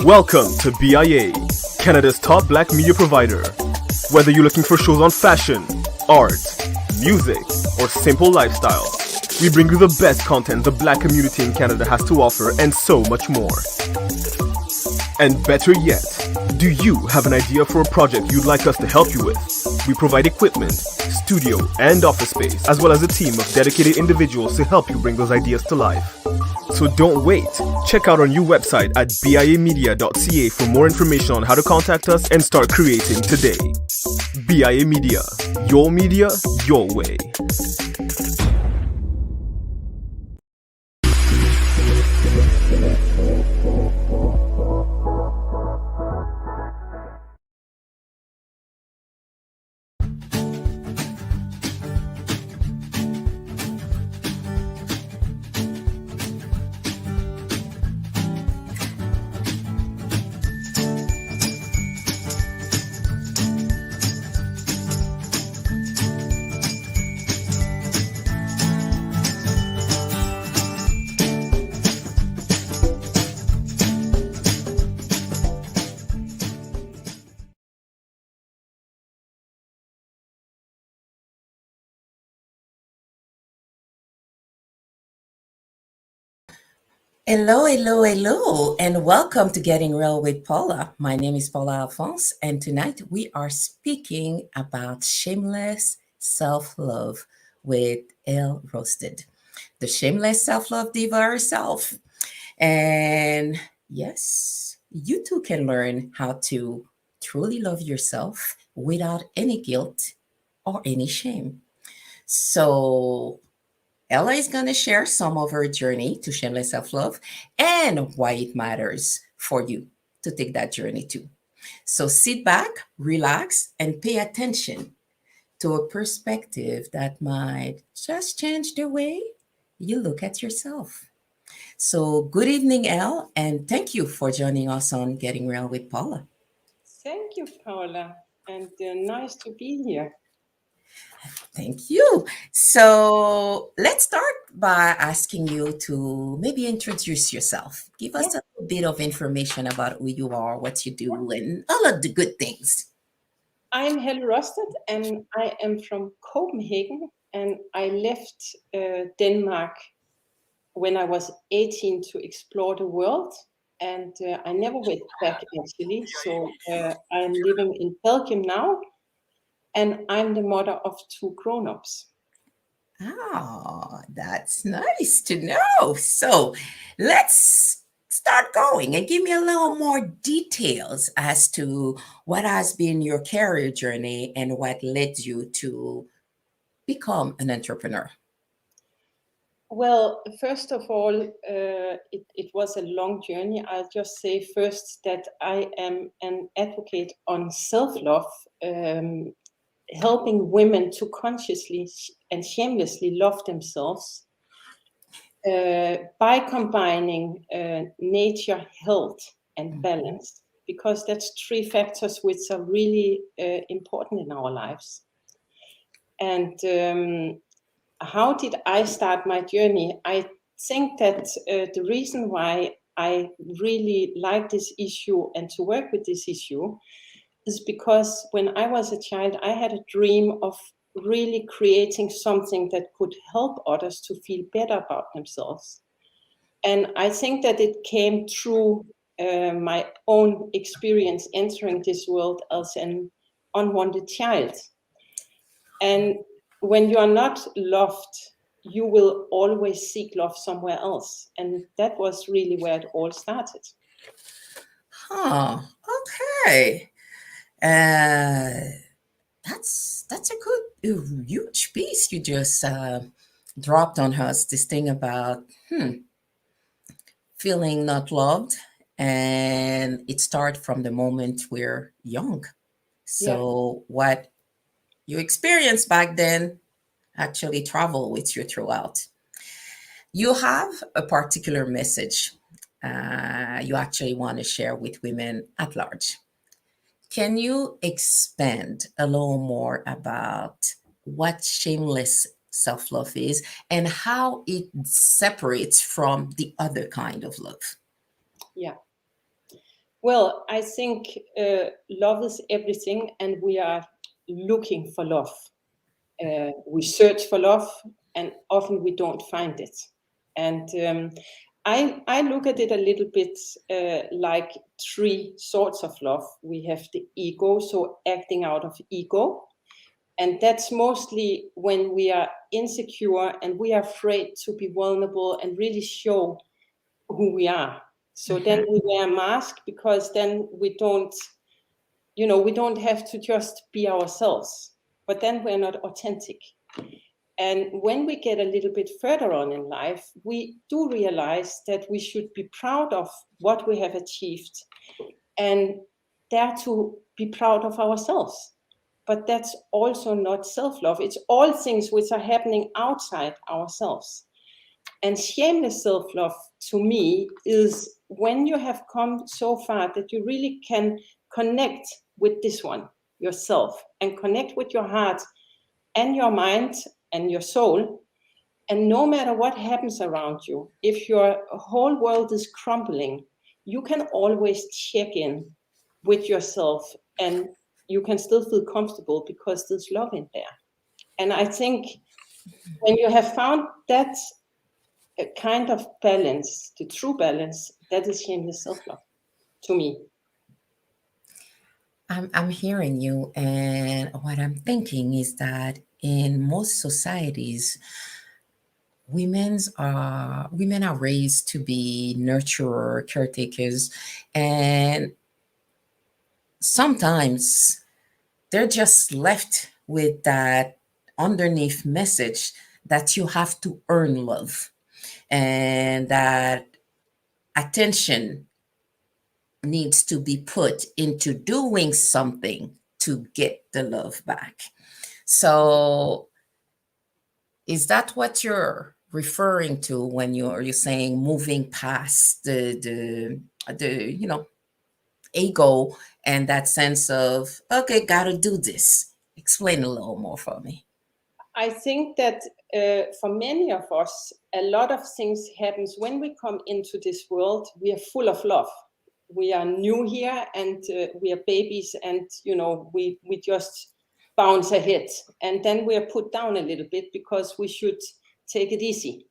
Welcome to BIA, Canada's top black media provider. Whether you're looking for shows on fashion, art, music, or simple lifestyle, we bring you the best content the black community in Canada has to offer and so much more. And better yet, do you have an idea for a project you'd like us to help you with? We provide equipment, studio, and office space, as well as a team of dedicated individuals to help you bring those ideas to life. So don't wait. Check out our new website at biamedia.ca for more information on how to contact us and start creating today. BIA Media, your way. Hello, and welcome to Getting Real with Paula. My name is Paula Alphonse, and tonight we are speaking about shameless self-love with Helle Rosted, the shameless self-love diva herself. And yes, you too can learn how to truly love yourself without any guilt or any shame. So Ella is going to share some of her journey to shameless self love and why it matters for you to take that journey too. So sit back, relax, and pay attention to a perspective that might just change the way you look at yourself. So, good evening, Elle, and thank you for joining us on Getting Real with Paula. Thank you, Paula, and nice to be here. Thank you. So let's start by asking you to maybe introduce yourself. Give us a little bit of information about who you are, what you do, and all of the good things. I'm Helle Rosted, and I am from Copenhagen, and I left Denmark when I was 18 to explore the world, and I never went back actually. So I'm living in Belgium now, and I'm the mother of two grown-ups. Oh, that's nice to know. So let's start going and give me a little more details as to what has been your career journey and what led you to become an entrepreneur. Well, first of all, it was a long journey. I'll just say first that I am an advocate on self-love, helping women to consciously and shamelessly love themselves by combining nature, health, and balance, because that's three factors which are really important in our lives. And how did I start my journey? I think that the reason why I really like this issue and to work with this issue is because when I was a child, I had a dream of really creating something that could help others to feel better about themselves. And I think that it came through my own experience entering this world as an unwanted child. And when you are not loved, you will always seek love somewhere else. And that was really where it all started. Okay. Uh, that's a good, huge piece you just dropped on us. This thing about feeling not loved, and it starts from the moment we're young. So what you experienced back then actually travel with you throughout. You have a particular message you actually want to share with women at large. Can you expand a little more about what shameless self love is and how it separates from the other kind of love? Yeah. Well, I think love is everything, and we are looking for love. We search for love, and often we don't find it. And I look at it a little bit like three sorts of love. We have the ego, so acting out of ego. And that's mostly when we are insecure and we are afraid to be vulnerable and really show who we are. So then we wear a mask, because then we don't, we don't have to just be ourselves, but then we're not authentic. And when we get a little bit further on in life, we do realize that we should be proud of what we have achieved and dare to be proud of ourselves. But that's also not self-love. It's all things which are happening outside ourselves. And shameless self-love, to me, is when you have come so far that you really can connect with this one, yourself, and connect with your heart and your mind and your soul. And no matter what happens around you, if your whole world is crumbling, you can always check in with yourself, and you can still feel comfortable because there's love in there. And I think when you have found that kind of balance, the true balance, that is shameless self-love to me. I'm hearing you, and what I'm thinking is that in most societies, women are raised to be nurturer, caretakers, and sometimes they're just left with that underneath message that you have to earn love, and that attention needs to be put into doing something to get the love back. So, is that what you're referring to when you're saying moving past the ego and that sense of, okay, gotta do this? Explain a little more for me. I think that for many of us, a lot of things happens when we come into this world. We are full of love. We are new here, and we are babies, and we just bounce ahead, and then we are put down a little bit because we should take it easy.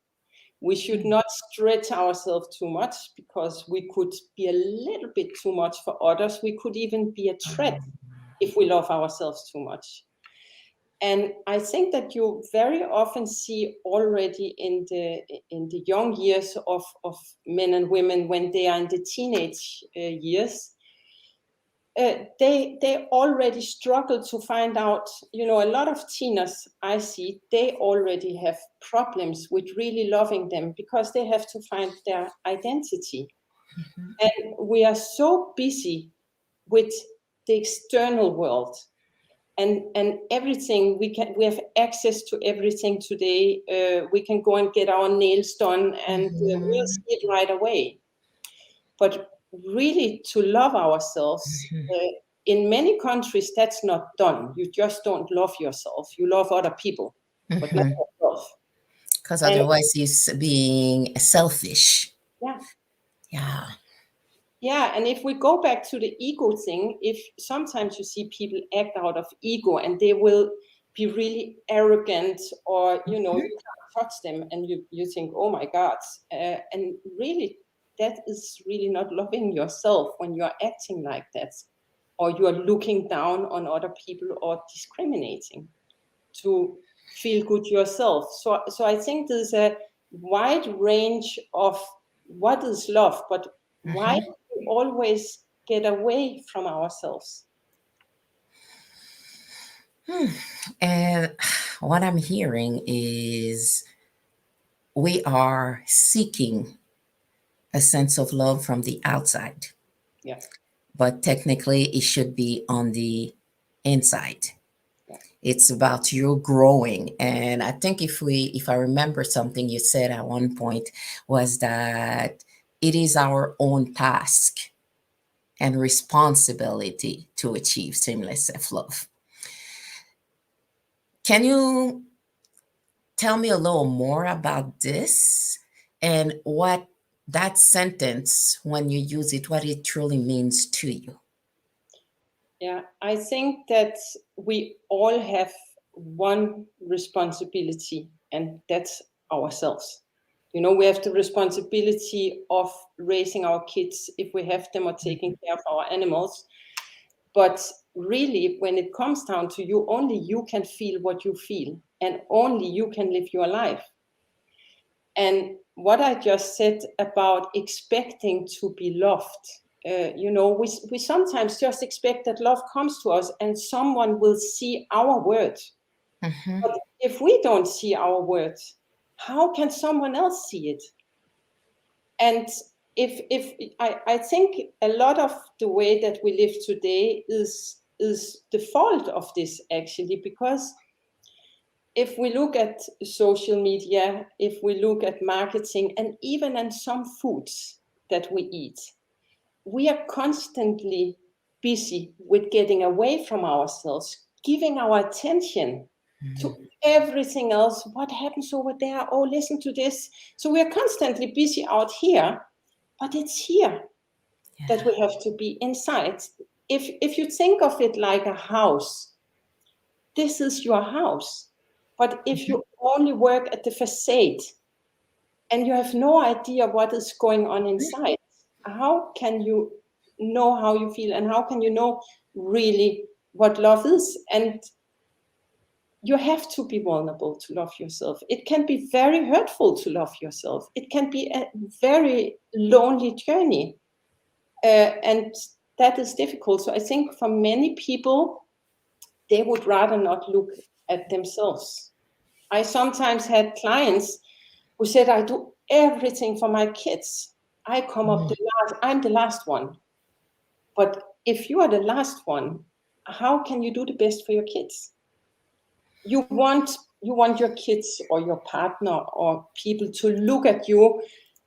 We should not stretch ourselves too much, because we could be a little bit too much for others. We could even be a threat if we love ourselves too much. And I think that you very often see already in the young years of men and women, when they are in the teenage years, they already struggle to find out. A lot of teenagers I see, they already have problems with really loving them, because they have to find their identity. And we are so busy with the external world, and everything. We have access to everything today. We can go and get our nails done, and we'll see it right away. But really, to love ourselves, in many countries that's not done. You just don't love yourself. You love other people, but not yourself. Because And otherwise, it's being selfish. yeah, Yeah. yeah. And if we go back to the ego thing, if sometimes you see people act out of ego, and they will be really arrogant, or you can't touch them, and you think, oh my God, and really, that is really not loving yourself when you are acting like that, or you are looking down on other people, or discriminating to feel good yourself. So I think there's a wide range of what is love, but why do we always get away from ourselves? And what I'm hearing is we are seeking a sense of love from the outside, Yeah, but technically it should be on the inside. yeah, It's about you growing. And I think if I remember something you said at one point, was that it is our own task and responsibility to achieve seamless self-love. Can you tell me a little more about this, and what that sentence, when you use it, what it truly means to you. Yeah, I think that we all have one responsibility, and that's ourselves. We have the responsibility of raising our kids if we have them, or taking care of our animals. But really, when it comes down to you, only you can feel what you feel, and only you can live your life. And what I just said about expecting to be loved, we sometimes just expect that love comes to us and someone will see our words. Mm-hmm. But if we don't see our words, how can someone else see it? And if I think a lot of the way that we live today is the fault of this, actually, because if we look at social media, if we look at marketing, and even in some foods that we eat, we are constantly busy with getting away from ourselves, giving our attention to everything else. What happens over there? Oh, listen to this. So we are constantly busy out here, but it's here that we have to be inside. If you think of it like a house, this is your house. But if you only work at the facade and you have no idea what is going on inside, how can you know how you feel, and how can you know really what love is? And you have to be vulnerable to love yourself. It can be very hurtful to love yourself. It can be a very lonely journey. And that is difficult. So I think for many people, they would rather not look at themselves. I sometimes had clients who said, I do everything for my kids. I come up the last, I'm the last one. But if you are the last one, how can you do the best for your kids? You want your kids or your partner or people to look at you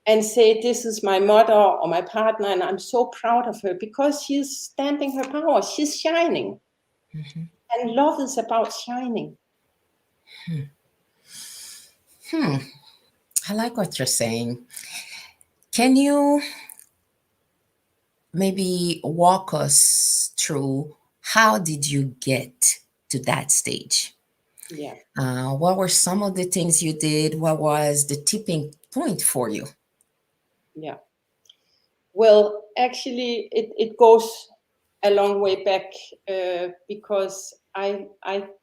and say, this is my mother or my partner, and I'm so proud of her because she's standing her power. She's shining. Mm-hmm. And love is about shining. I like what you're saying. Can you maybe walk us through, how did you get to that stage? Yeah. What were some of the things you did? What was the tipping point for you? Yeah. Well, actually, it goes a long way back because I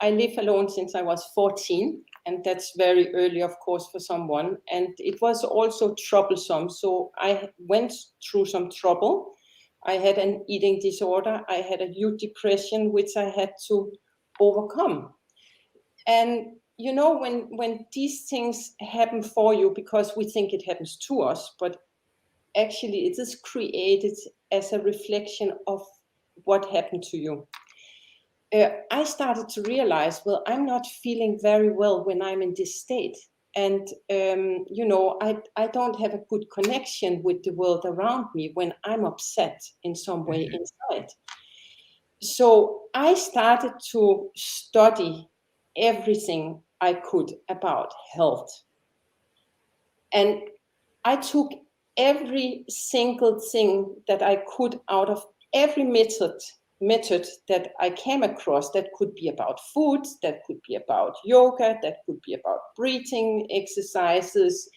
live alone since I was 14, and that's very early, of course, for someone. And it was also troublesome. So I went through some trouble. I had an eating disorder. I had a huge depression, which I had to overcome. And when these things happen for you, because we think it happens to us, but actually it is created as a reflection of what happened to you. I started to realize, well, I'm not feeling very well when I'm in this state. And, I don't have a good connection with the world around me when I'm upset in some way inside. So I started to study everything I could about health. And I took every single thing that I could out of every method that I came across. That could be about food, that could be about yoga, that could be about breathing exercises,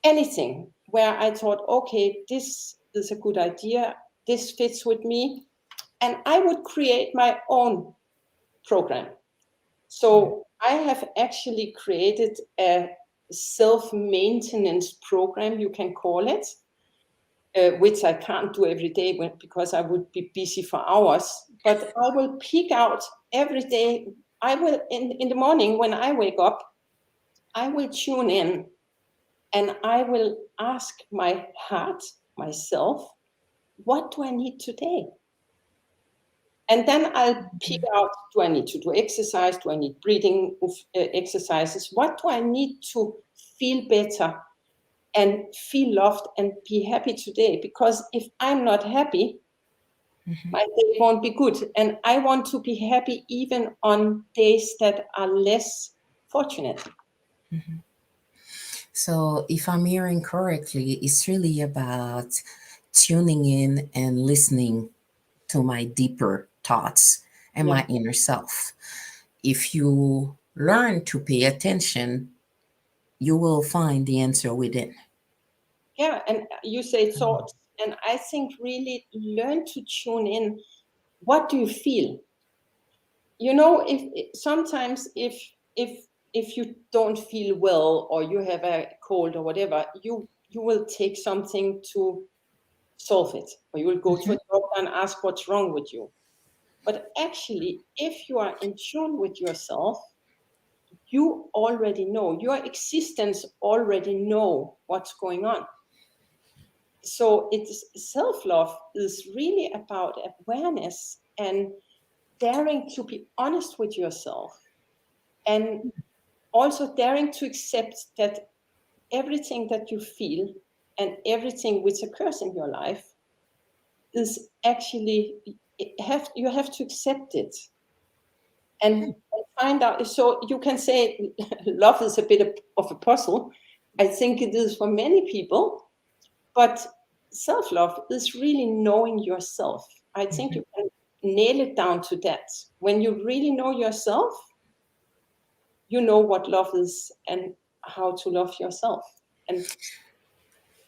anything where I thought, okay, this is a good idea, this fits with me. And I would create my own program. So I have actually created a self-maintenance program, you can call it, which I can't do every day because I would be busy for hours. But I will pick out every day. I will, in the morning when I wake up, I will tune in and I will ask my heart, myself, what do I need today? And then I'll pick out, do I need to do exercise? Do I need breathing exercises? What do I need to feel better and feel loved and be happy today? Because if I'm not happy, my day won't be good. And I want to be happy even on days that are less fortunate. So, if I'm hearing correctly, it's really about tuning in and listening to my deeper thoughts and Yeah. my inner self. If you learn to pay attention, you will find the answer within. Yeah, and you say thoughts, and I think really learn to tune in. What do you feel? You know, if sometimes if you don't feel well or you have a cold or whatever, you will take something to solve it, or you will go to a Mhm. doctor and ask what's wrong with you. But actually, if you are in tune with yourself, you already know, your existence already know what's going on. So it's self-love is really about awareness and daring to be honest with yourself, and also daring to accept that everything that you feel and everything which occurs in your life is actually, you have to accept it and find out. So you can say love is a bit of a puzzle. I think it is for many people, but self-love is really knowing yourself. I think you can nail it down to that. When you really know yourself, you know what love is and how to love yourself. And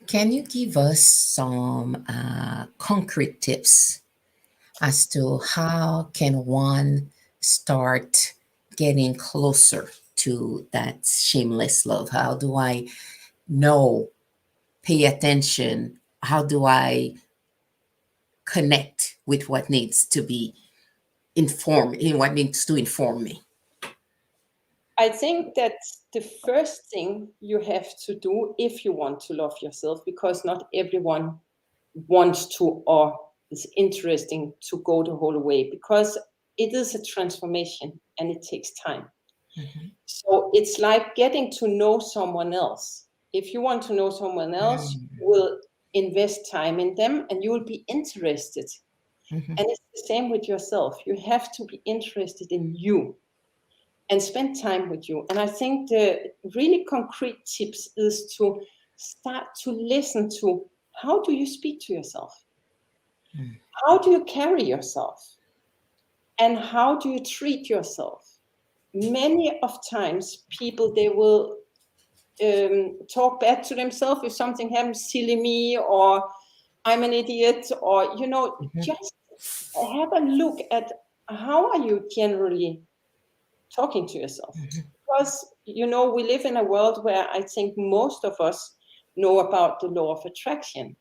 Can you give us some concrete tips as to how can one start getting closer to that shameless love? How do I know, pay attention? How do I connect with what needs to be informed, in what needs to inform me? I think that the first thing you have to do if you want to love yourself, because not everyone wants to or is interesting to go the whole way, because it is a transformation and it takes time. Mhm. So it's like getting to know someone else. If you want to know someone else, you will invest time in them and you will be interested. Mhm. And it's the same with yourself. You have to be interested in you and spend time with you. And I think the really concrete tips is to start to listen to, how do you speak to yourself? How do you carry yourself? And how do you treat yourself? Many of times people, they will talk bad to themselves if something happens, silly me, or I'm an idiot, or Mhm. just have a look at how are you generally talking to yourself. Because we live in a world where I think most of us know about the law of attraction,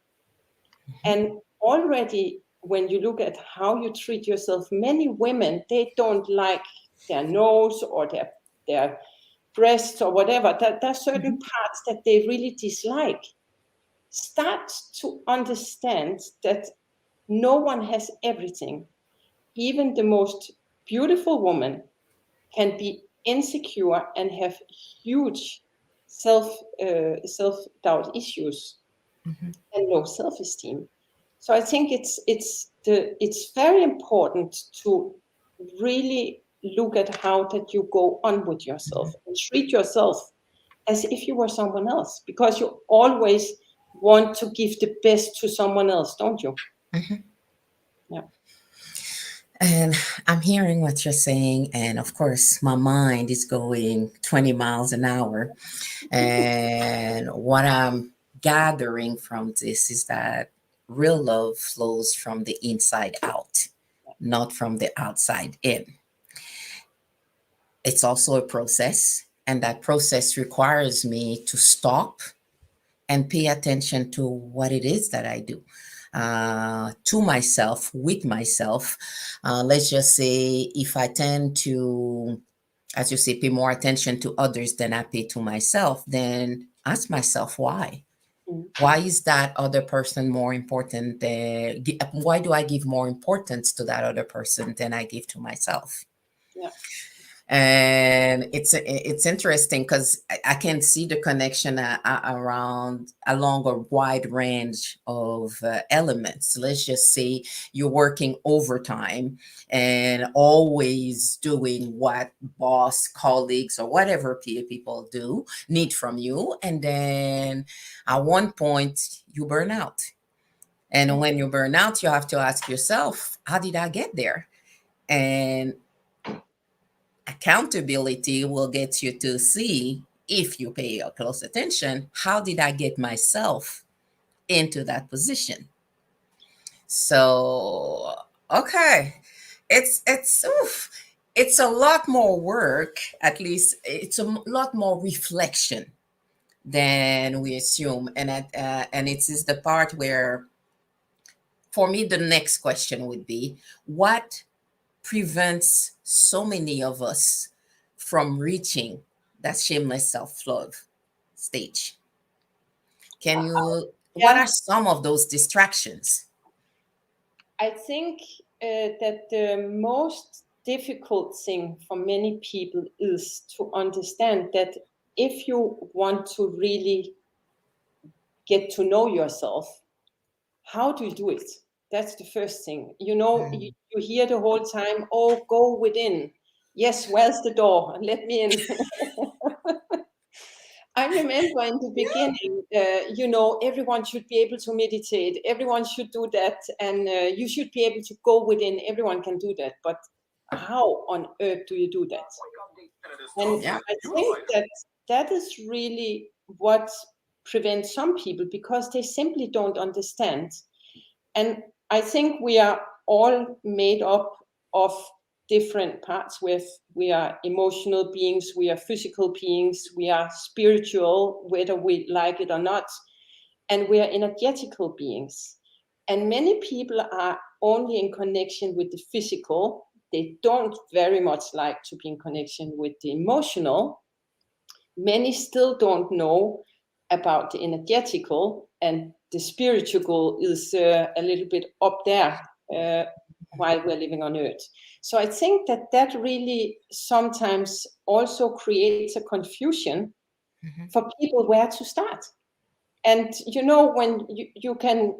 and already when you look at how you treat yourself, many women, they don't like their nose or their breasts or whatever. There are certain parts that they really dislike. Start to understand that no one has everything. Even the most beautiful woman can be insecure and have huge self doubt issues and low self esteem. So I think it's very important to really look at how that you go on with yourself and treat yourself as if you were someone else, because you always want to give the best to someone else, don't you? Mhm. Yeah. And I'm hearing what you're saying, and of course, my mind is going 20 miles an hour. And what I'm gathering from this is that real love flows from the inside out, not from the outside in. It's also a process, and that process requires me to stop and pay attention to what it is that I do, to myself, with myself. Let's just say if I tend to, as you say, pay more attention to others than I pay to myself, then ask myself why. Mm. Why is that other person more important? Why do I give more importance to that other person than I give to myself? Yeah. And it's interesting because I can see the connection around along a wide range of elements. Let's just say you're working overtime and always doing what boss, colleagues, or whatever people do need from you, and then at one point you burn out. And when you burn out, you have to ask yourself, how did I get there? And accountability will get you to see, if you pay your close attention, how did I get myself into that position? So, okay, it's a lot more work. At least it's a lot more reflection than we assume, and it is the part where, for me, the next question would be, what prevents so many of us from reaching that shameless self-love stage? Can you, what Yeah, are some of those distractions? I think that the most difficult thing for many people is to understand that if you want to really get to know yourself, how do you do it? That's the first thing. You hear the whole time, oh, go within. Yes, where's the door? Let me in. I remember in the beginning, everyone should be able to meditate. Everyone should do that. And you should be able to go within. Everyone can do that. But how on earth do you do that? And Yeah. I think that that is really what prevents some people because they simply don't understand. And I think we are all made up of different parts. We are emotional beings, we are physical beings, we are spiritual, whether we like it or not, and we are energetical beings. And many people are only in connection with the physical. They don't very much like to be in connection with the emotional. Many still don't know about the energetical, and the spiritual is a little bit up there while we're living on earth. So I think that that really sometimes also creates a confusion Mhm. for people where to start. And when you can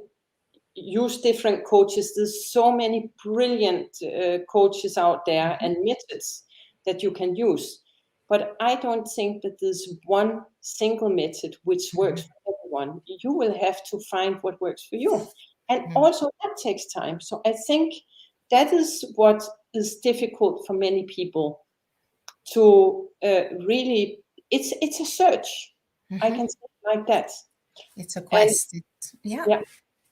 use different coaches, there's so many brilliant coaches out there and methods that you can use. But I don't think that there's one single method which works for everyone. You will have to find what works for you. And Mhm. also that takes time. So I think that is what is difficult for many people to really, it's a search. I Mhm. can say it like that. It's a And quest. Yeah. yeah,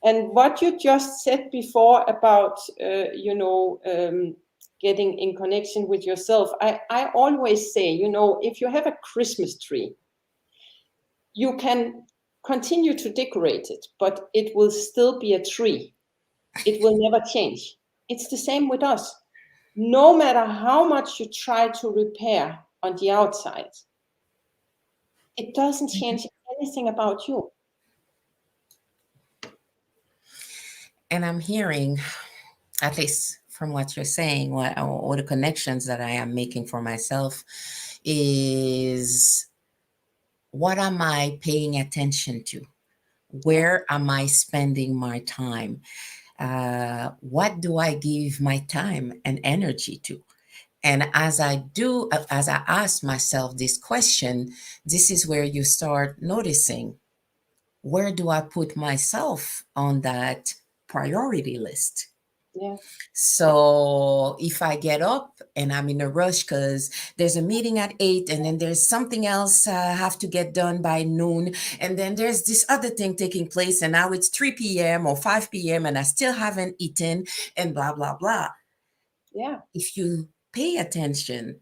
and what you just said before about, getting in connection with yourself, I always say, if you have a Christmas tree, you can continue to decorate it, but it will still be a tree. It will never change. It's the same with us. No matter how much you try to repair on the outside, it doesn't change anything about you. And I'm hearing, at least from what you're saying, what or the connections that I am making for myself is, what am I paying attention to? Yeah, Where am I spending my time? What do I give my time and energy to? And as I ask myself this question, this is where you start noticing, where do I put myself on that priority list? yeah, So if I get up and I'm in a rush because there's a meeting at 8, and then there's something else I have to get done by noon, and then there's this other thing taking place, and now it's 3 p.m. or 5 p.m. and I still haven't eaten, and blah, blah, blah. yeah, If you pay attention,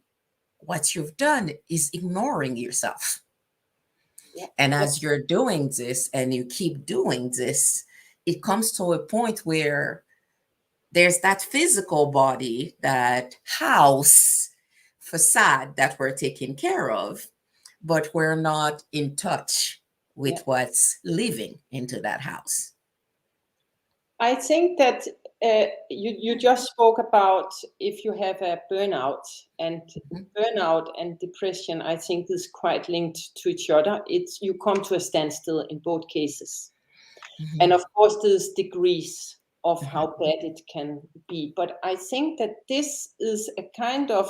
what you've done is ignoring yourself. yeah. And as That's you're doing this and you keep doing this, it comes to a point where there's that physical body, that house facade that we're taking care of, but we're not in touch with yeah. what's living into that house. I think that you just spoke about if you have a burnout, and burnout and depression, I think is quite linked to each other. It's you come to a standstill in both cases. And of course, there's degrees of how bad it can be. But I think that this is a kind of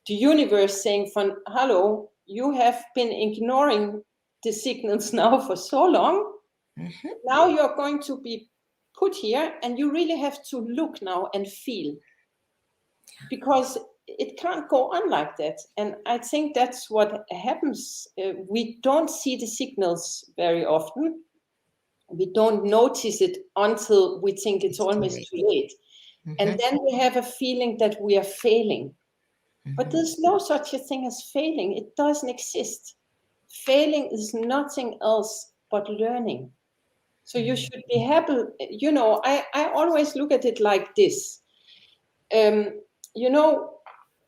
the universe saying, hello, you have been ignoring the signals now for so long. Now you're going to be put here, and you really have to look now and feel, because it can't go on like that. And I think that's what happens. We don't see the signals very often. We don't notice it until we think it's almost too late. And then we have a feeling that we are failing. But there's no such a thing as failing. It doesn't exist. Failing is nothing else but learning. So you should be happy. You know, I always look at it like this. You know,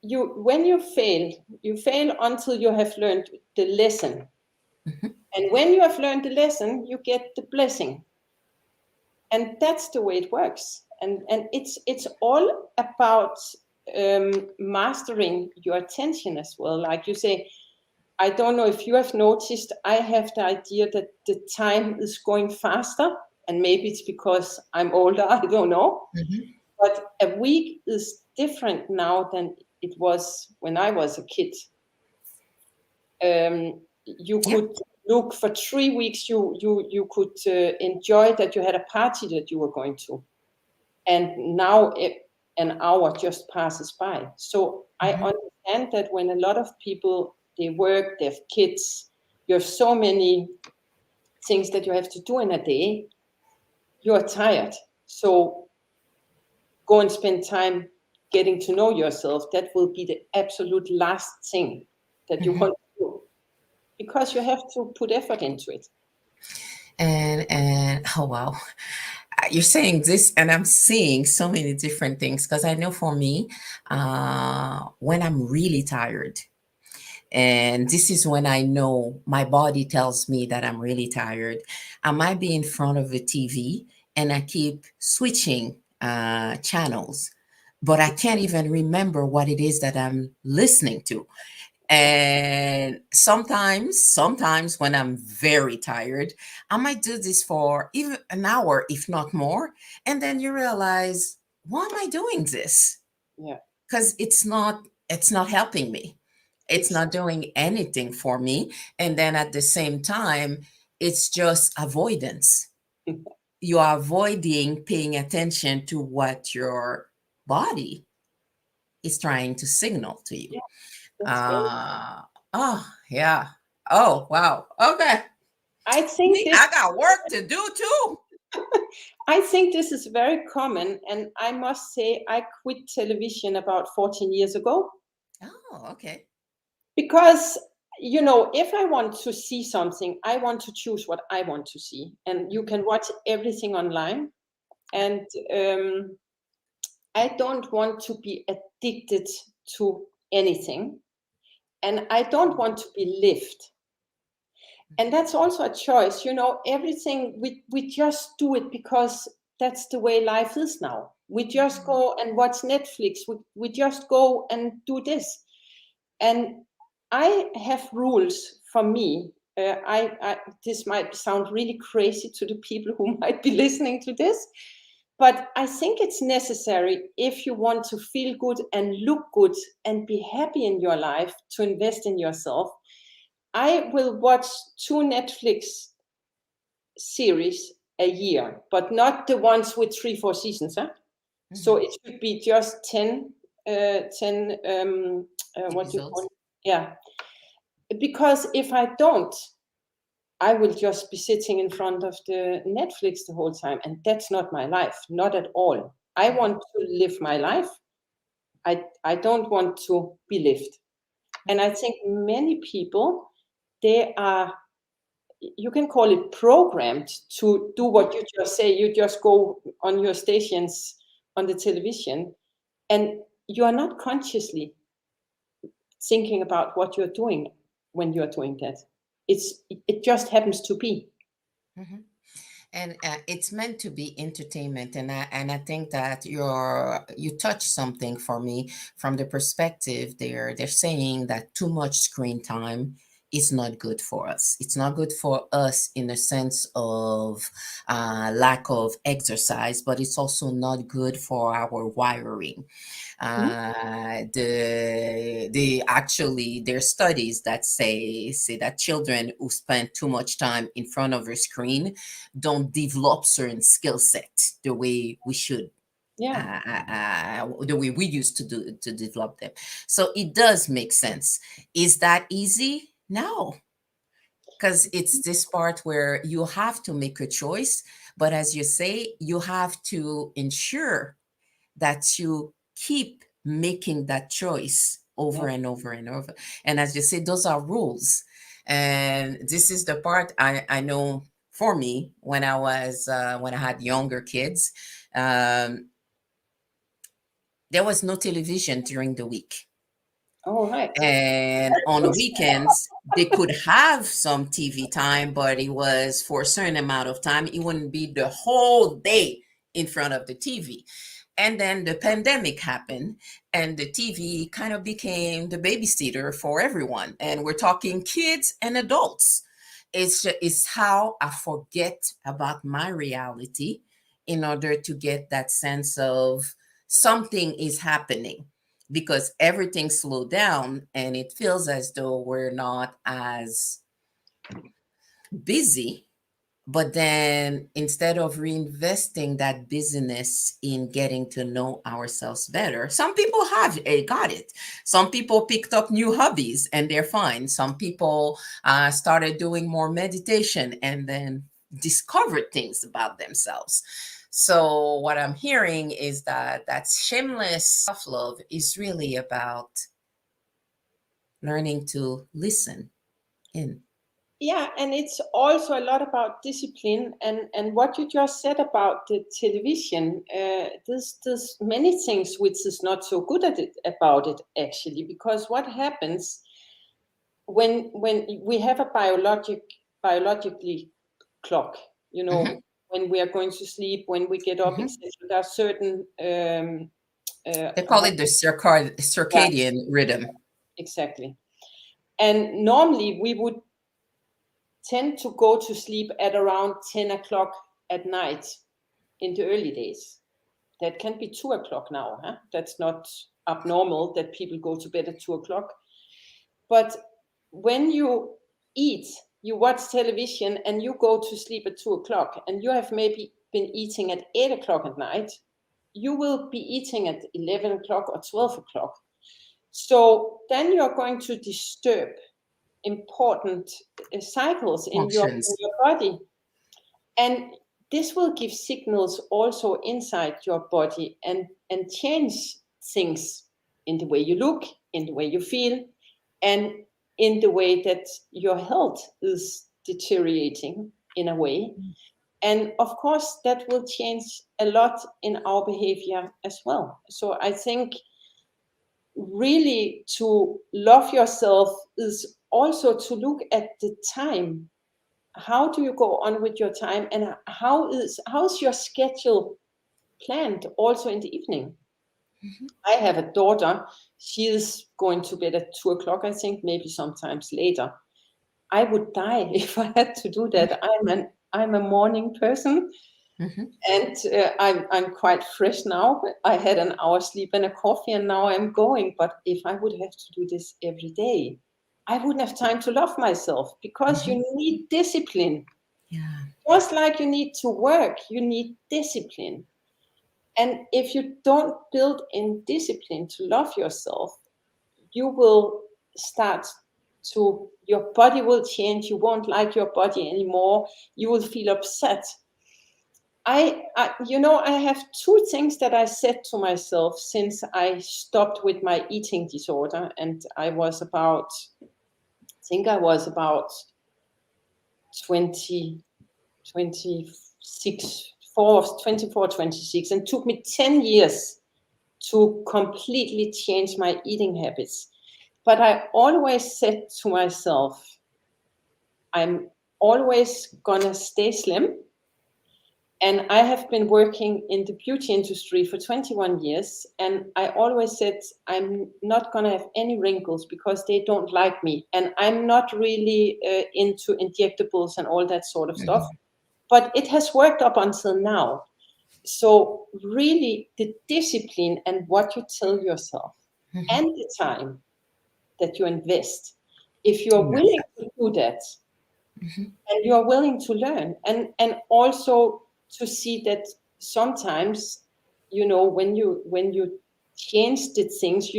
when you fail until you have learned the lesson. And when you have learned the lesson, you get the blessing. And that's the way it works. And it's all about mastering your attention as well. Like you say, I don't know if you have noticed, I have the idea that the time is going faster, and maybe it's because I'm older, I don't know. But a week is different now than it was when I was a kid. You could look for 3 weeks, you could enjoy that you had a party that you were going to. And now an hour just passes by. So I understand that when a lot of people, they work, they have kids, you have so many things that you have to do in a day, you're tired. So go and spend time getting to know yourself. That will be the absolute last thing that you want to do, because you have to put effort into it. And oh wow, you're saying this, and I'm seeing so many different things, because I know for me, when I'm really tired, and this is when I know my body tells me that I'm really tired, I might be in front of a TV and I keep switching channels, but I can't even remember what it is that I'm listening to. And sometimes when I'm very tired, I might do this for even an hour, if not more. And then you realize, why am I doing this? Yeah. Because it's not helping me. It's not doing anything for me. And then at the same time, it's just avoidance. You are avoiding paying attention to what your body is trying to signal to you. Oh, yeah. Oh, wow. Okay. I think I got work to do too. I think this is very common. And I must say, I quit television about 14 years ago. Oh, okay. Because, you know, if I want to see something, I want to choose what I want to see. And you can watch everything online. And I don't want to be addicted to anything. And I don't want to be lived. And that's also a choice. You know, everything, we just do it because that's the way life is now. We just go and watch Netflix. We just go and do this. And I have rules for me. This might sound really crazy to the people who might be listening to this, but I think it's necessary if you want to feel good and look good and be happy in your life, to invest in yourself. I will watch 2 Netflix series a year, but not the ones with 3-4 seasons. Huh? So it should be just 10 what do you call it? Yeah. Because if I don't, I will just be sitting in front of the Netflix the whole time. And that's not my life, not at all. I want to live my life. I don't want to be lived. And I think many people, they are, you can call it programmed to do what you just say. You just go on your stations on the television, and you are not consciously thinking about what you're doing when you're doing that. It just happens to be. And it's meant to be entertainment, and I think that you touched something for me from the perspective they're saying that too much screen time is not good for us. It's not good for us in a sense of lack of exercise, but it's also not good for our wiring. Mhm. The actually there's studies that say that children who spend too much time in front of a screen don't develop certain skill sets the way we should, Yeah. the way we used to do to develop them. So it does make sense. Is that easy? No, because it's this part where you have to make a choice, but as you say, you have to ensure that you keep making that choice over Yeah. and over and over. And as you say, those are rules. And this is the part I know for me when I had younger kids, um, there was no television during the week. All right. And on weekends, they could have some TV time, but it was for a certain amount of time. It wouldn't be the whole day in front of the TV. And then the pandemic happened, and the TV kind of became the babysitter for everyone. And we're talking kids and adults. It's how I forget about my reality in order to get that sense of something is happening, because everything slowed down and it feels as though we're not as busy. But then instead of reinvesting that busyness in getting to know ourselves better, some people have got it. Some people picked up new hobbies and they're fine. Some people started doing more meditation and then discovered things about themselves. So what I'm hearing is that shameless self-love is really about learning to listen in. Yeah, and it's also a lot about discipline and what you just said about the television. There's many things which is not so good at it about it actually, because what happens when we have a biologically clock, you Mhm, know, when we are going to sleep, when we get up, mhm. etc. There are certain They call it the yeah, circadian rhythm. exactly. And normally we would tend to go to sleep at around 10 o'clock at night in the early days. That can be 2 o'clock now. Huh? That's not abnormal that people go to bed at 2 o'clock. But when you eat, you watch television and you go to sleep at 2 o'clock, and you have maybe been eating at 8 o'clock at night, you will be eating at 11 o'clock or 12 o'clock. So then you're going to disturb important cycles in Functions. your body. And this will give signals also inside your body and change things in the way you look, in the way you feel, and in the way that your health is deteriorating in a way. And of course, that will change a lot in our behavior as well. So I think really to love yourself is also to look at the time. How do you go on with your time, and how's your schedule planned also in the evening? I have a daughter. She is going to bed at 2 o'clock, I think, maybe sometimes later. I would die if I had to do that. I'm a morning person, Mhm. and I'm quite fresh now. I had an hour sleep and a coffee, and now I'm going. But if I would have to do this every day, I wouldn't have time to love myself, because Mhm. you need discipline. Yeah. Just like you need to work, you need discipline. And if you don't build in discipline to love yourself, you will start your body will change. You won't like your body anymore. You will feel upset. I have two things that I said to myself since I stopped with my eating disorder. And I was about 20, 26, 24, 26, and took me 10 years to completely change my eating habits. But I always said to myself, I'm always gonna stay slim. And I have been working in the beauty industry for 21 years. And I always said, I'm not going to have any wrinkles because they don't like me. And I'm not really into injectables and all that sort of stuff. But it has worked up until now. So really the discipline and what you tell yourself and the time that you invest, if you are willing to do that, and you are willing to learn, and also to see that sometimes, when you change the things,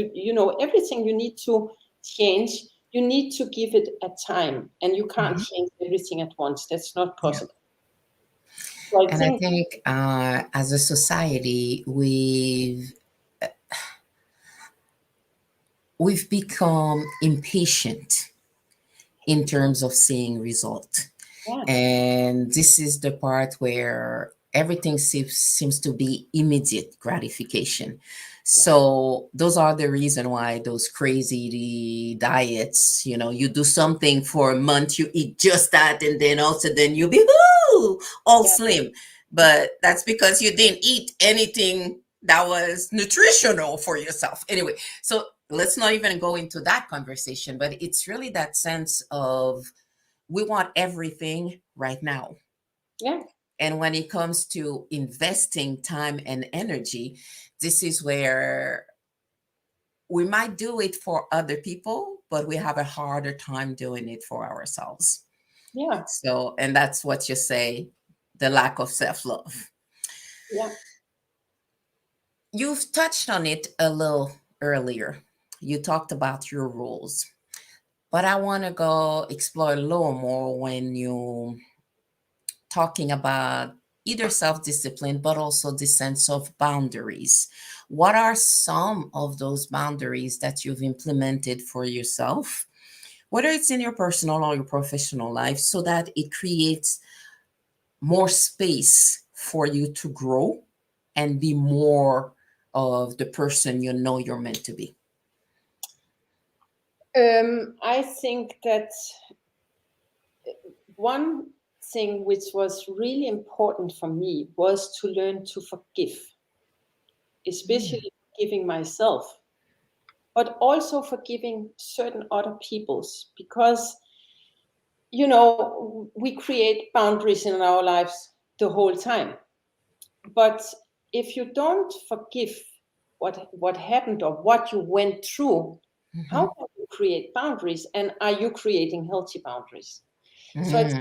everything you need to change, you need to give it a time, and you can't change everything at once. That's not possible. So I And I think, think as a society, we've become impatient in terms of seeing result. yeah, And this is the part where everything seems to be immediate gratification. So those are the reason why those crazy diets, you do something for a month, you eat just that, and then also then you be all yeah, slim. But that's because you didn't eat anything that was nutritional for yourself. Anyway, so let's not even go into that conversation, but it's really that sense of we want everything right now. yeah, And when it comes to investing time and energy, this is where we might do it for other people, but we have a harder time doing it for ourselves. yeah, So, and that's what you say, the lack of self love. yeah. You've touched on it a little earlier. You talked about your rules, but I want to go explore a little more when you talking about either self discipline, but also the sense of boundaries. What are some of those boundaries that you've implemented for yourself, whether it's in your personal or your professional life, so that it creates more space for you to grow and be more of the person you know you're meant to be? I think that one thing which was really important for me was to learn to forgive, especially forgiving myself, but also forgiving certain other people's, because we create boundaries in our lives the whole time. But if you don't forgive what happened or what you went through, how can you create boundaries, and are you creating healthy boundaries? So it's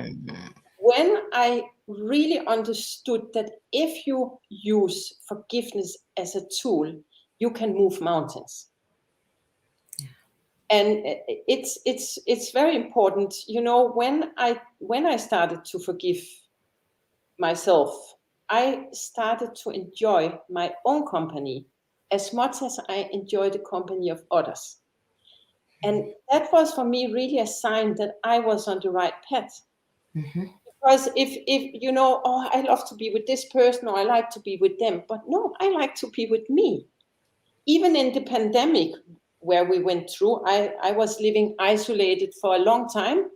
when I really understood that if you use forgiveness as a tool, you can move mountains. And it's very important, when I started to forgive myself, I started to enjoy my own company as much as I enjoy the company of others. And that was for me really a sign that I was on the right path. Because if oh, I love to be with this person, or I like to be with them, but no, I like to be with me. Even in the pandemic where we went through, I was living isolated for a long time.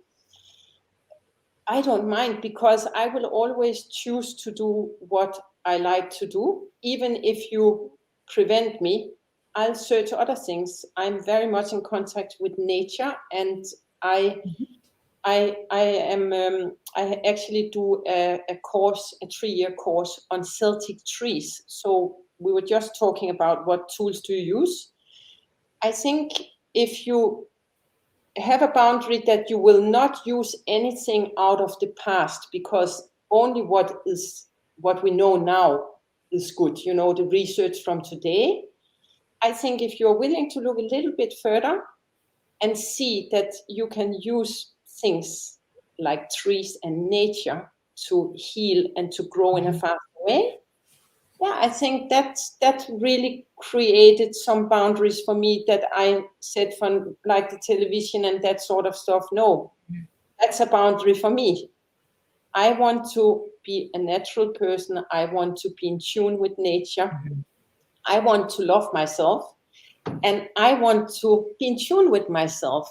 I don't mind, because I will always choose to do what I like to do. Even if you prevent me, I'll search other things. I'm very much in contact with nature, and I actually do a course, a 3-year course on Celtic trees. So we were just talking about what tools do you use. I think if you have a boundary that you will not use anything out of the past, because only what we know now is good, the research from today. I think if you're willing to look a little bit further and see that you can use things like trees and nature to heal and to grow in a faster way, yeah, I think that really created some boundaries for me, that I said, from like the television and that sort of stuff. No, that's a boundary for me. I want to be a natural person. I want to be in tune with nature. I want to love myself, and I want to be in tune with myself.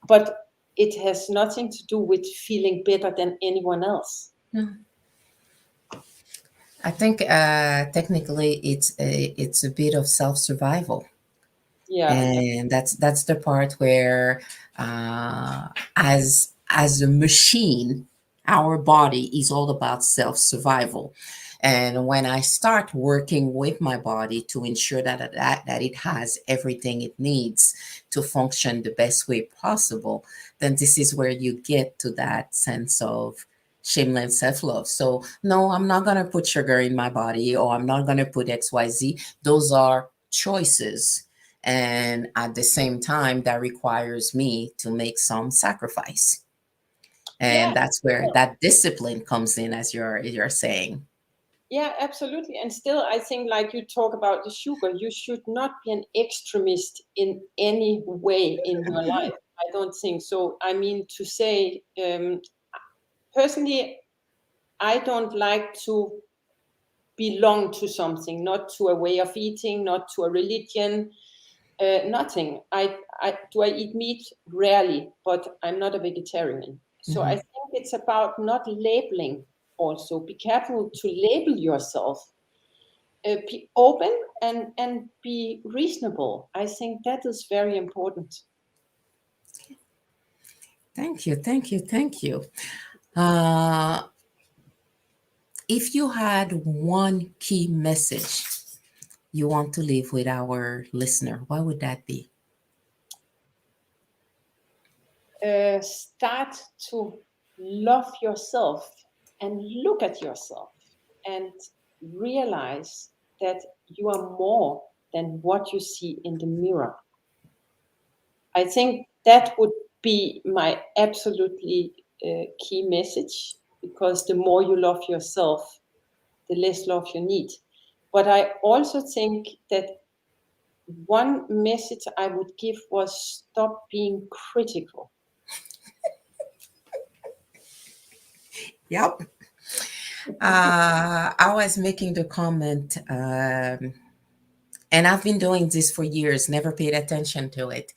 But it has nothing to do with feeling better than anyone else. I think technically it's a bit of self-survival, Yeah, and that's the part where uh, as a machine, our body is all about self-survival. And when I start working with my body to ensure that it has everything it needs to function the best way possible, then this is where you get to that sense of shameless self-love. So no, I'm not going to put sugar in my body, or I'm not going to put XYZ. Those are choices, and at the same time that requires me to make some sacrifice, yeah, and that's where that discipline comes in, as you're saying. yeah, absolutely. And still, I think, like you talk about the sugar, you should not be an extremist in any way in your life. I don't think so. I mean, to say, personally, I don't like to belong to something, not to a way of eating, not to a religion, nothing. I eat meat rarely, but I'm not a vegetarian. So I Mhm. think it's about not labeling. Also, be careful to label yourself. Be open and be reasonable. I think that is very important. Thank you, thank you, thank you. uh if you had one key message you want to leave with our listener, what would that be? Start to love yourself and look at yourself and realize that you are more than what you see in the mirror. I think that would be my absolutely key message, because the more you love yourself, the less love you need. But I also think that one message I would give was stop being critical. Yep. I was making the comment, and I've been doing this for years, never paid attention to it.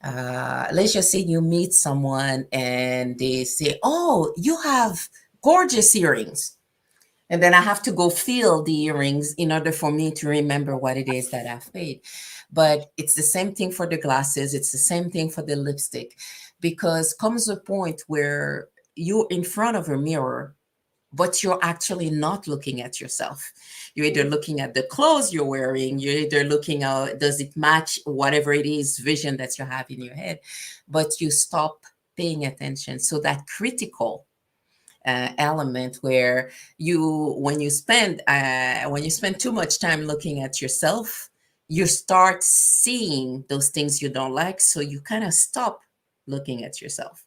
Let's just say you meet someone and they say, "Oh, you have gorgeous earrings." And then I have to go feel the earrings in order for me to remember what it is that I've paid. But it's the same thing for the glasses, it's the same thing for the lipstick, because comes a point where you're in front of a mirror but you're actually not looking at yourself. You're either looking at the clothes you're wearing, you're either looking at does it match whatever it is vision that you have in your head, but you stop paying attention. So that critical element where you when you spend too much time looking at yourself, you start seeing those things you don't like, so you kind of stop looking at yourself.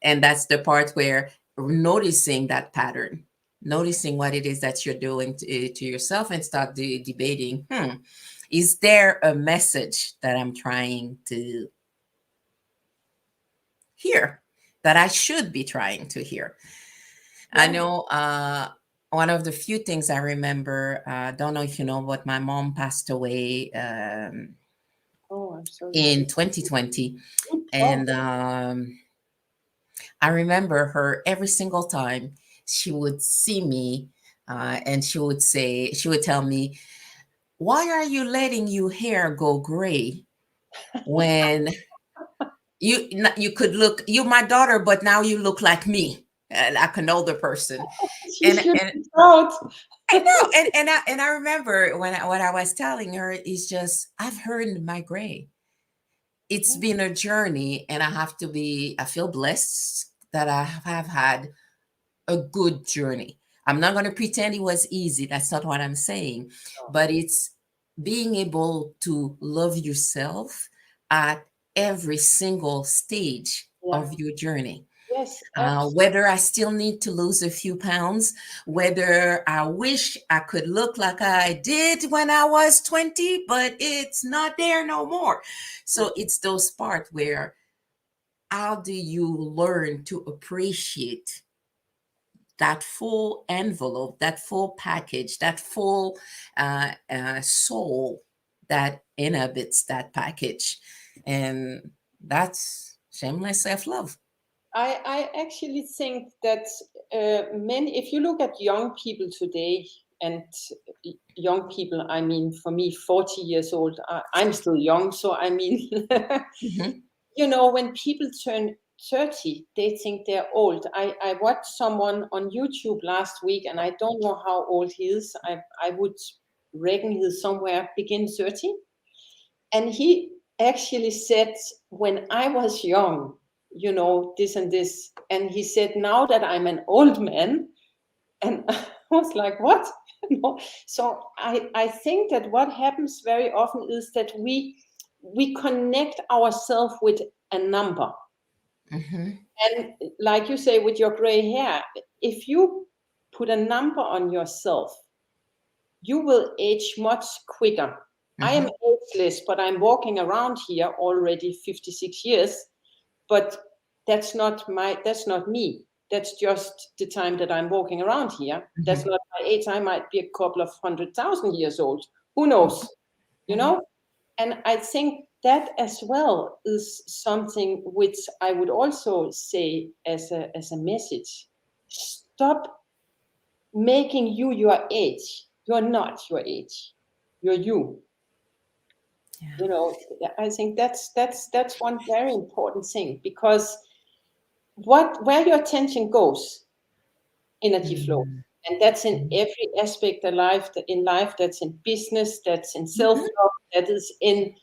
And that's the part where noticing that pattern, noticing what it is that you're doing to yourself, and start debating, is there a message that I'm trying to hear, that I should be trying to hear? I Yeah. know one of the few things I remember, don't know if you know, but my mom passed away Oh, I'm sorry to in hear. 2020. Oh, And I remember her every single time she would see me, and she would tell me, "Why are you letting your hair go gray when you could look, you're my daughter, but now you look like me, like an older person." she And should be proud. I know, and I remember when what I was telling her is just, I've earned my gray. It's Yeah, been a journey, and I feel blessed that I have had a good journey. I'm not going to pretend it was easy. That's not what I'm saying. no. But it's being able to love yourself at every single stage Yeah. of your journey. Yes, absolutely. Whether I still need to lose a few pounds, whether I wish I could look like I did when I was 20, but it's not there no more. So it's those parts where, how do you learn to appreciate that full envelope, that full package, that full soul that inhabits that package? And that's shameless self love. I actually think that many, if you look at young people today, and young people, I mean, for me, 40 years old, I'm still young. So, I mean, Mhm. you know, when people turn 30, they think they're old. I watched someone on YouTube last week, and I don't know how old he is. I would reckon he's somewhere begin 30. And he actually said, when I was young, you know, this and this. And he said, now that I'm an old man, and I was like, what? No. So I think that what happens very often is that we connect ourselves with a number. Mhm. And like you say, with your gray hair, if you put a number on yourself, you will age much quicker. I am Mhm. ageless, but I'm walking around here already 56 years. But that's not me. That's just the time that I'm walking around here. That's Mhm. not my age. I might be a couple of 100,000 years old. Who knows? You Mhm. know? And I think that as well is something which I would also say as a message. Stop making you your age. You're not your age. You're you. Yeah. You know, I think that's one very important thing, because where your attention goes, energy flows. Mhm. And that's in every aspect of life, in life, that's in business, that's in Mhm. self-love, that is in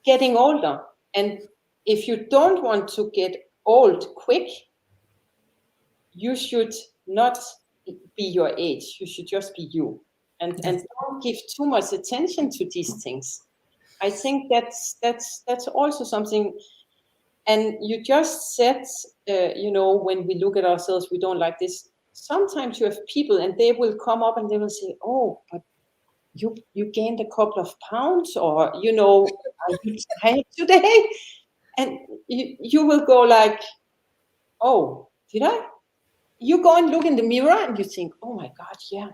getting older. And if you don't want to get old quick, you should not be your age. You should just be you. And That's don't give too much attention to these things. I think that's also something. And you just said, you know, when we look at ourselves, we don't like this. Sometimes you have people, and they will come up and they will say, "Oh, but you gained a couple of pounds, or you know, are you tired today?" And you will go like, "Oh, did I?" You go and look in the mirror, and you think, "Oh my God, yeah,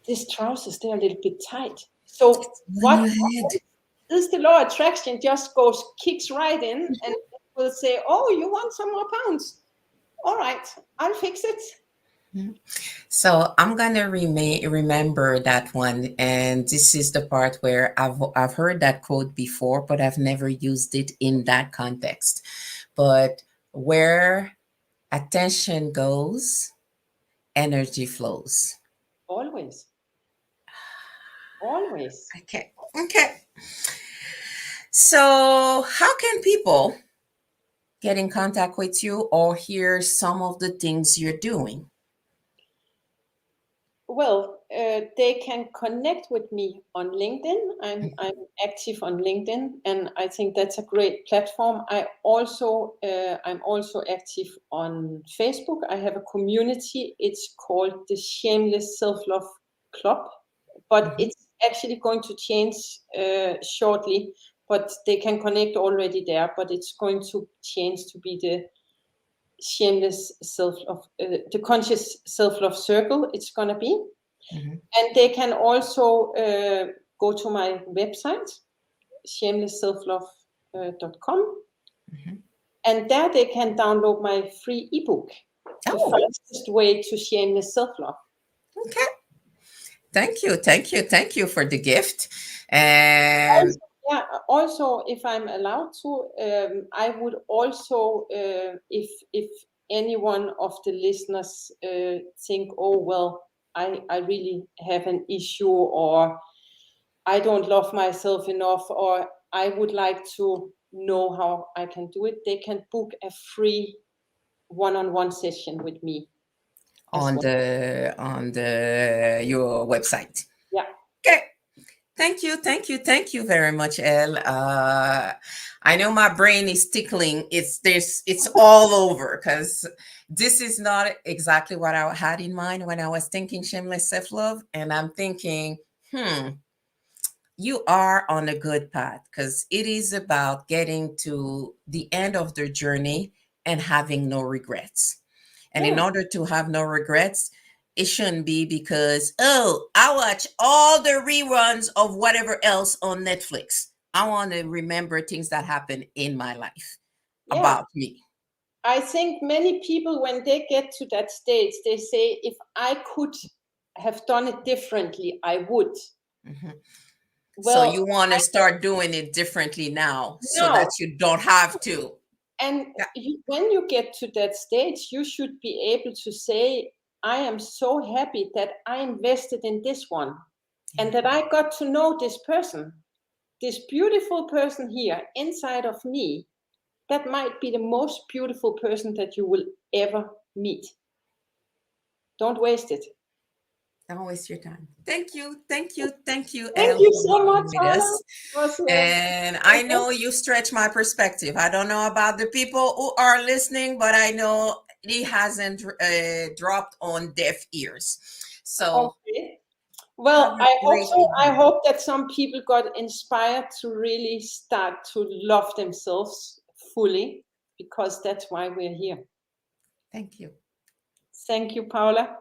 these trousers, they're a little bit tight." So on what your head. is the law of attraction just goes, kicks right in, and it will say, "Oh, you want some more pounds? All right, I'll fix it." So I'm gonna remember that one, and this is the part where I've heard that quote before, but I've never used it in that context. But where attention goes, energy flows. Always, always. Okay. Okay. So how can people get in contact with you or hear some of the things you're doing? Well, they can connect with me on LinkedIn. I'm active on LinkedIn, and I think that's a great platform. I'm also active on Facebook. I have a community. It's called the Shameless Self-love Club, but Mhm. it's actually going to change shortly. But they can connect already there. But it's going to change to be the Shameless Self-love, the Conscious Self-love Circle. It's gonna be. Mhm. And they can also go to my website, shamelessselflove.com, Mhm. and there they can download my free ebook, The Oh, Fastest Way to Shameless Self-Love. okay. Thank you. Thank you. Thank you for the gift. And Also, yeah, also, if I'm allowed to, I would also, if any one of the listeners think, oh, well, I really have an issue, or I don't love myself enough, or I would like to know how I can do it, they can book a free one-on-one session with me as on well. the your website. Yeah, Okay. Thank you, thank you, thank you very much, Elle. I know my brain is tickling. It's all over because this is not exactly what I had in mind when I was thinking shameless self love, and I'm thinking, you are on a good path because it is about getting to the end of the journey and having no regrets. And in yeah, order to have no regrets, it shouldn't be because, oh, I watch all the reruns of whatever else on Netflix. I want to remember things that happen in my life yeah. about me. I think many people, when they get to that stage, they say, if I could have done it differently, I would. Mm-hmm. Well, so you want to start doing it differently now so No. that you don't have to. And Yeah. when you get to that stage, you should be able to say, I am so happy that I invested in this one and that I got to know this person, this beautiful person here inside of me. That might be the most beautiful person that you will ever meet. Don't waste it. Don't waste your time. Thank you. Thank you. Thank you. Thank you so much, Paula. And I know you stretch my perspective. I don't know about the people who are listening, but I know it hasn't dropped on deaf ears. So, okay. Well, I evening. hope that some people got inspired to really start to love themselves fully, because that's why we're here. Thank you. Thank you, Paula.